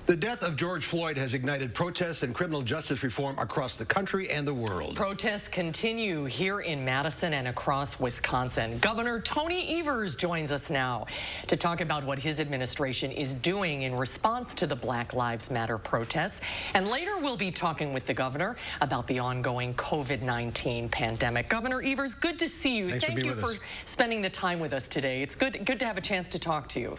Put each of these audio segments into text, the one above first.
The death of George Floyd has ignited protests and criminal justice reform across the country and the world. Protests continue here in Madison and across Wisconsin. Governor Tony Evers joins us now to talk about what his administration is doing in response to the Black Lives Matter protests. And later we'll be talking with the governor about the ongoing COVID-19 pandemic. Governor Evers, good to see you. Thank you for spending the time with us today. It's good to have a chance to talk to you.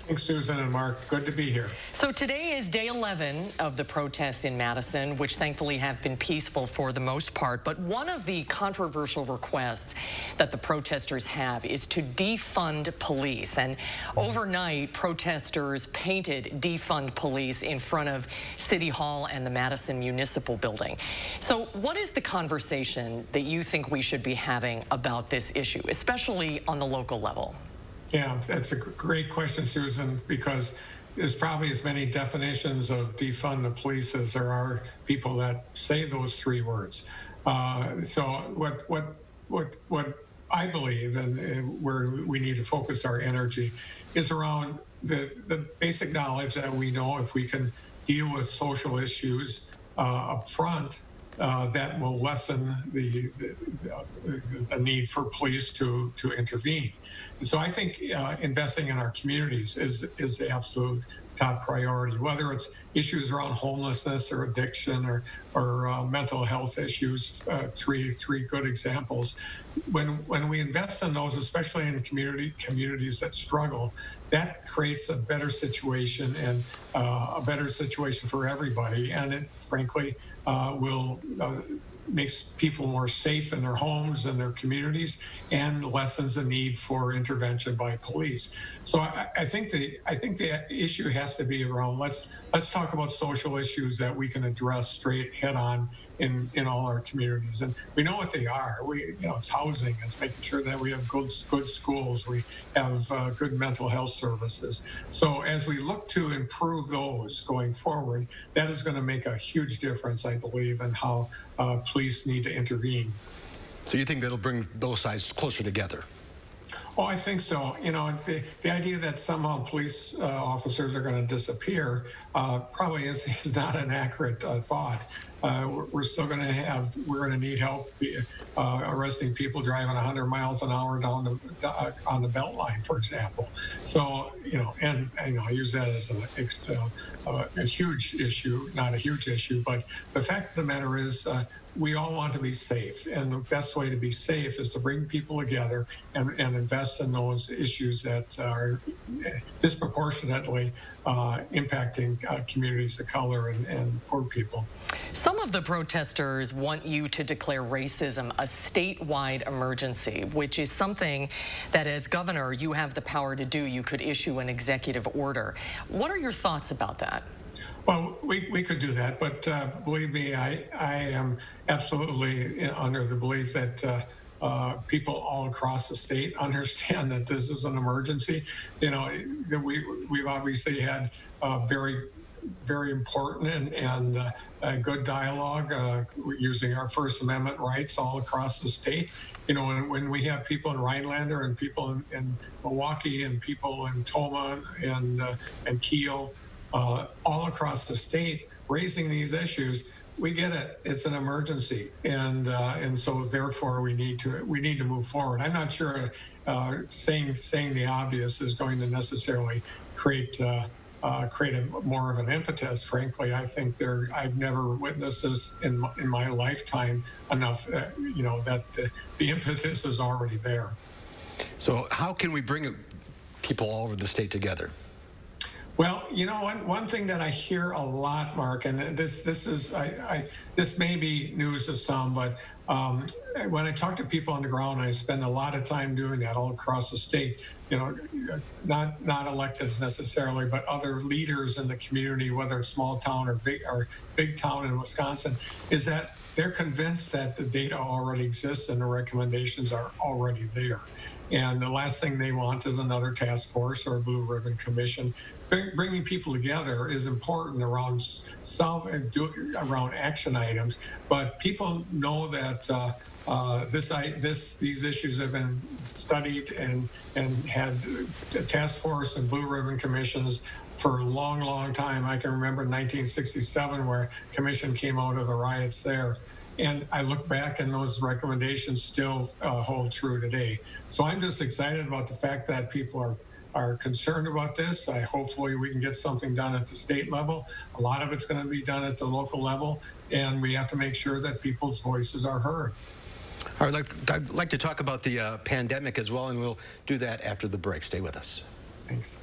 Thanks, Susan and Mark. Good to be here. So today is day 11 of the protests in Madison, which thankfully have been peaceful for the most part. But one of the controversial requests that the protesters have is to defund police. And overnight, protesters painted defund police in front of City Hall and the Madison Municipal Building. So what is the conversation that you think we should be having about this issue, especially on the local level? Yeah, that's a great question, Susan, because there's probably as many definitions of defund the police as there are people that say those three words. So what I believe and where we need to focus our energy is around the basic knowledge that we know if we can deal with social issues up front, that will lessen the need for police to intervene. And so I think investing in our communities is the absolute top priority, whether it's issues around homelessness or addiction or mental health issues, three good examples. When we invest in those, especially in communities that struggle, that creates a better situation and a better situation for everybody. And it frankly will makes people more safe in their homes and their communities, and lessens the need for intervention by police. So I think the issue has to be around let's talk about social issues that we can address straight head on in all our communities, and we know what they are. It's housing, it's making sure that we have good schools, we have good mental health services. So as we look to improve those going forward, that is going to make a huge difference, I believe, in how police need to intervene. So you think that'll bring those sides closer together? Oh, I think so. The idea that somehow police officers are going to disappear probably is not an accurate thought. We're still going to need help arresting people driving 100 miles an hour down on the Beltline, for example. So, I use that as a huge issue, not a huge issue, but the fact of the matter is, we all want to be safe, and the best way to be safe is to bring people together and invest in those issues that are disproportionately impacting communities of color and poor people. Some of the protesters want you to declare racism a statewide emergency, which is something that as governor you have the power to do. You could issue an executive order. What are your thoughts about that? Well, we could do that, but believe me, I am absolutely under the belief that people all across the state understand that this is an emergency. We've obviously had very important and good dialogue using our First Amendment rights all across the state. When we have people in Rhinelander and people in Milwaukee and people in Toma and Kiel, all across the state raising these issues, we get it. It's an emergency, and so therefore we need to move forward. I'm not sure saying the obvious is going to necessarily create more of an impetus. Frankly, I think I've never witnessed this in my lifetime enough. That the impetus is already there. So how can we bring people all over the state together? Well, one thing that I hear a lot, Mark, and this may be news to some, but when I talk to people on the ground, I spend a lot of time doing that all across the state. Not electeds necessarily, but other leaders in the community, whether it's small town or big town in Wisconsin, is that they're convinced that the data already exists and the recommendations are already there. And the last thing they want is another task force or a blue ribbon commission. Bringing people together is important around action items, but people know that These issues have been studied and had task force and blue ribbon commissions for a long, long time. I can remember 1967 where a commission came out of the riots there. And I look back and those recommendations still hold true today. So I'm just excited about the fact that people are concerned about this. Hopefully we can get something done at the state level. A lot of it's going to be done at the local level, and we have to make sure that people's voices are heard. All right, I'd like to talk about the pandemic as well, and we'll do that after the break. Stay with us. Thanks.